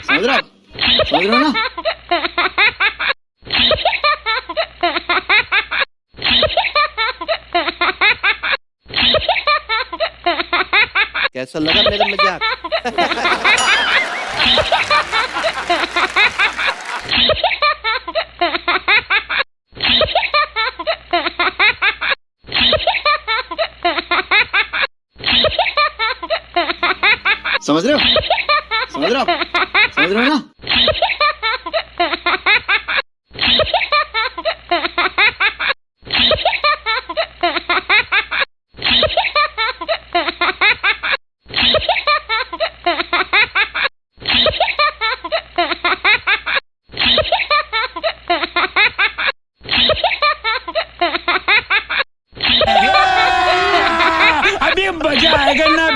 समझ रहे हो ना? कैसा लगा मेरा मजाक? समझ रहे हो? समझ रहे हो? समझ रहे हो ना? अभी मजा आएगा ना